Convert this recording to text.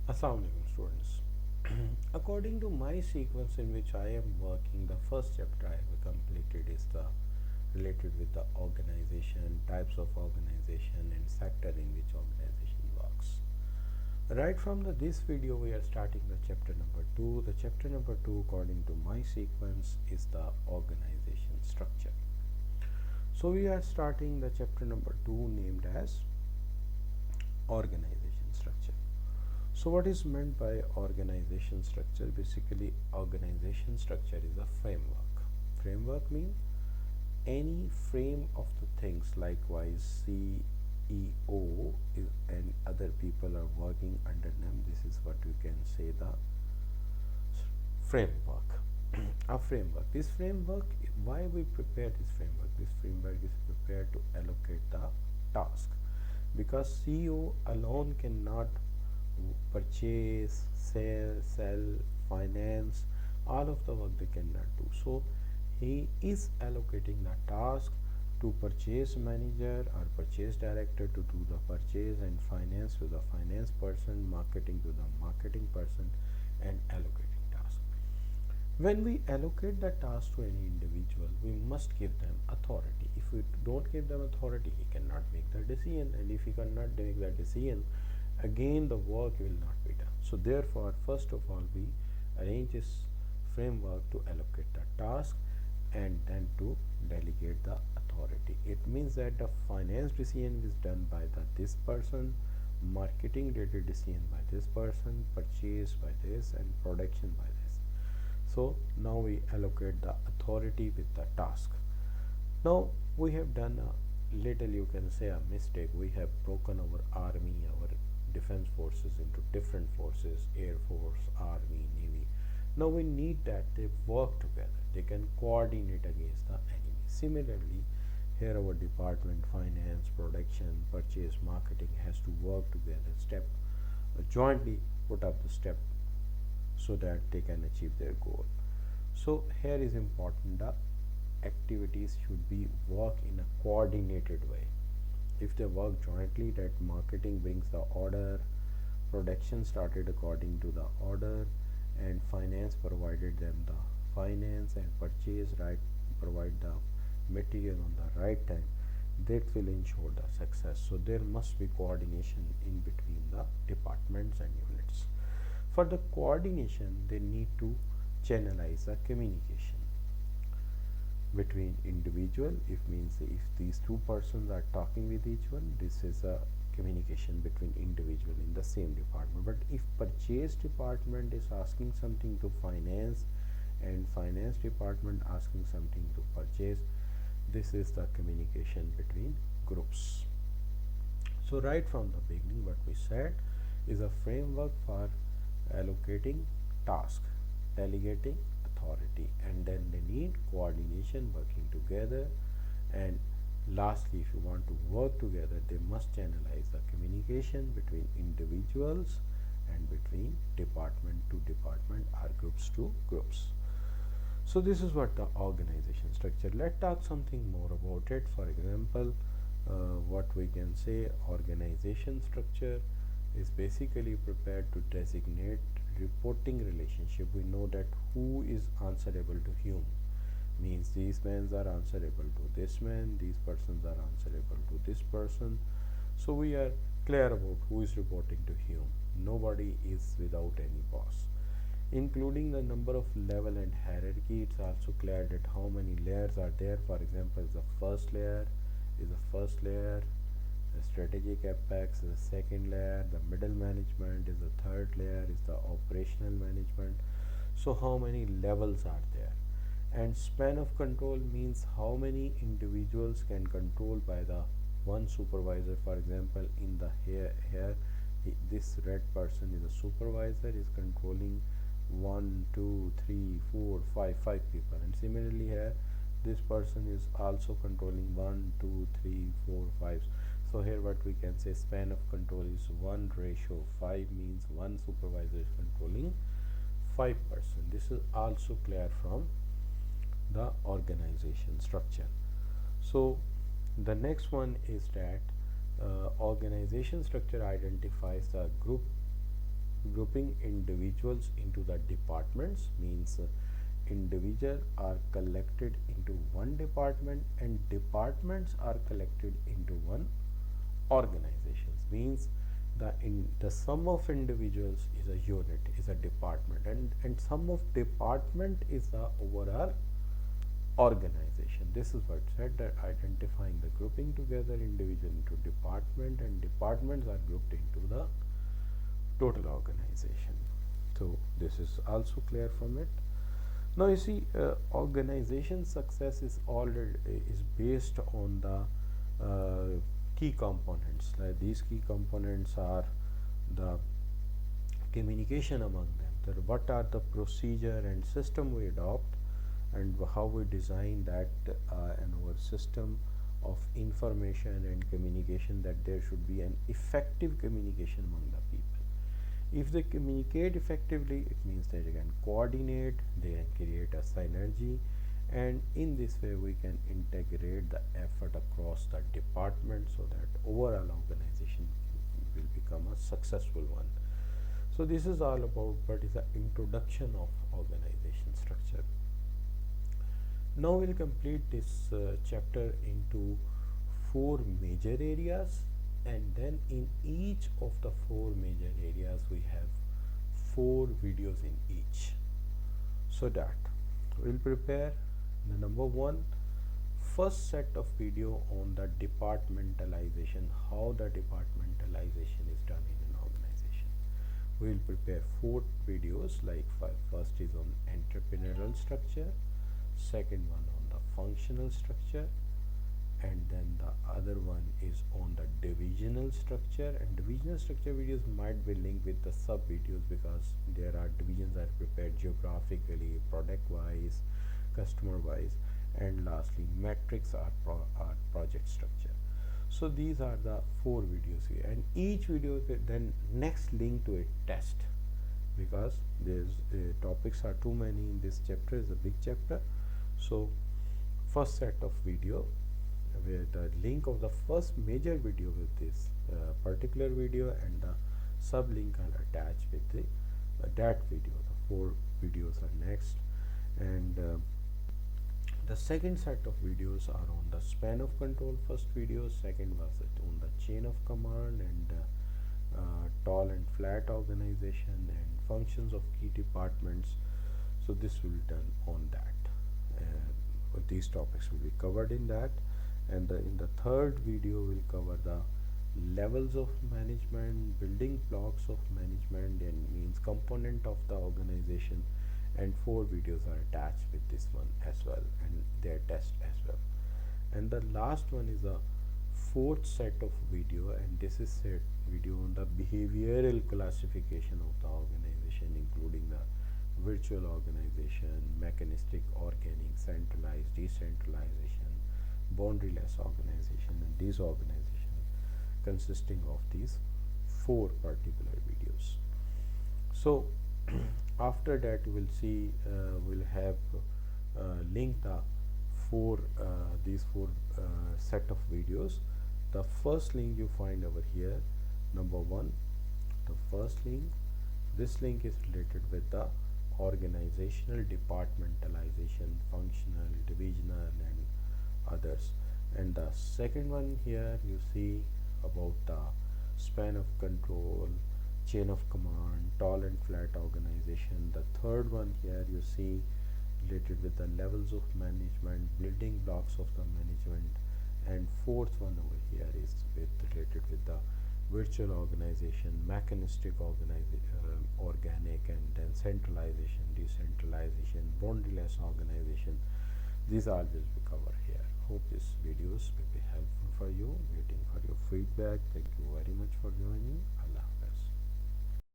Assalamu alaikum students. According to my sequence in which I am working, the first chapter I have completed is the related with the organization, types of organization and sector in which organization works. Right from this video we are starting the chapter number 2. The chapter number 2 according to my sequence is the organization structure. So we are starting the chapter number 2 named as organization structure. So what is meant by organization structure? Basically organization structure is a framework. Framework means any frame of the things, likewise CEO is, and other people are working under them. This is what you can say the framework. A framework. This framework, why we prepare this framework? This framework is prepared to allocate the task, because CEO alone cannot purchase, sell, finance, all of the work they cannot do. So he is allocating the task to purchase manager or purchase director to do the purchase, and finance to the finance person, marketing to the marketing person, and allocating task. When we allocate the task to any individual, we must give them authority. If we don't give them authority, he cannot make the decision, and if he cannot make the decision, again the work will not be done. So therefore, first of all, we arrange this framework to allocate the task and then to delegate the authority. It means that the finance decision is done by this person, marketing related decision by this person, purchase by this, and production by this. So now we allocate the authority with the task. Now we have done a little, you can say, a mistake. We have broken our army, our defense forces into different forces: air force, army, navy. Now we need that they work together, they can coordinate against the enemy. Similarly, here our department, finance, production, purchase, marketing has to work together, step jointly put up the step so that they can achieve their goal. So here is important, the activities should be work in a coordinated way. If they work jointly, that marketing brings the order, production started according to the order, and finance provided them the finance, and purchase right provide the material on the right time, that will ensure the success. So there must be coordination in between the departments and units. For the coordination, they need to channelize the communication between individual. If means if these two persons are talking with each one, this is a communication between individual in the same department. But if purchase department is asking something to finance and finance department asking something to purchase, this is the communication between groups. So right from the beginning, what we said is a framework for allocating task, delegating authority, and then they need coordination, working together. And lastly, if you want to work together, they must channelize the communication between individuals and between department to department or groups to groups. So this is what the organization structure. Let's talk something more about it. For example, what we can say, organization structure is basically prepared to designate reporting relationship. We know that who is answerable to whom, means these men are answerable to this man, these persons are answerable to this person. So we are clear about who is reporting to whom. Nobody is without any boss. Including the number of level and hierarchy, it's also clear that how many layers are there. For example, the first layer, the strategic apex is the second layer, the middle management is the third layer, is the operational management. So how many levels are there? And span of control means how many individuals can control by the one supervisor. For example, in the here this red person is a supervisor, is controlling 1 2 3 4 5 people, and similarly here this person is also controlling 1 2 3 4 5. So here what we can say, span of control is 1:5, means one supervisor is controlling 5%. This is also clear from the organization structure. So the next one is that organization structure identifies the group grouping individuals into the departments means individuals are collected into one department and departments are collected into one organizations means the sum of individuals is a unit, is a department, and sum of department is the overall organization. This is what said, that identifying the grouping together individual into department and departments are grouped into the total organization. So this is also clear from it. Now you see, organization success is already is based on the key components. Like these key components are the communication among them, that what are the procedure and system we adopt and how we design that and our system of information and communication, that there should be an effective communication among the people. If they communicate effectively, it means that they can coordinate, they can create a synergy, and in this way we can integrate the effort across the department so that overall organization will become a successful one. So this is all about what is the introduction of organization structure. Now we'll complete this chapter into 4 major areas, and then in each of the 4 major areas we have 4 videos in each, so that we'll prepare the number 1 first set of video on the departmentalization, how the departmentalization is done in an organization. We'll prepare 4 videos, like first is on entrepreneurial structure, second one on the functional structure, and then the other one is on the divisional structure. And divisional structure videos might be linked with the sub videos because there are divisions are prepared geographically, product wise, customer wise, and lastly metrics are project structure. So these are the 4 videos here, and each video then next link to a test, because there's topics are too many in this chapter, is a big chapter. So first set of video where the link of the first major video with this particular video and the sub link are attached with the that video. The 4 videos are next, and the second set of videos are on the span of control. First video, second was on the chain of command and tall and flat organization and functions of key departments. So this will be done on that. These topics will be covered in that, and in the third video we'll cover the levels of management, building blocks of management, and means component of the organization, and 4 videos are attached with this one as well, and their test as well. And the last one is a 4th set of video, and this is set video on the behavioral classification of the organization, including the virtual organization, mechanistic, organic, centralized, decentralization, boundaryless organization, and these organizations consisting of these 4 particular videos. So after that we'll see we'll have link the these 4 set of videos. The first link you find over here, number 1, the first link. This link is related with the organizational departmentalization, functional, divisional, and others. And the second one here you see about the span of control, chain of command, tall and flat organization. The third one here you see related with the levels of management, building blocks of the management, and 4th one over here is related with the virtual organization, mechanistic organic, and then centralization, decentralization, boundaryless organization. These all will be covered here. Hope these videos will be helpful for you. Waiting for your feedback. Thank you very much for joining.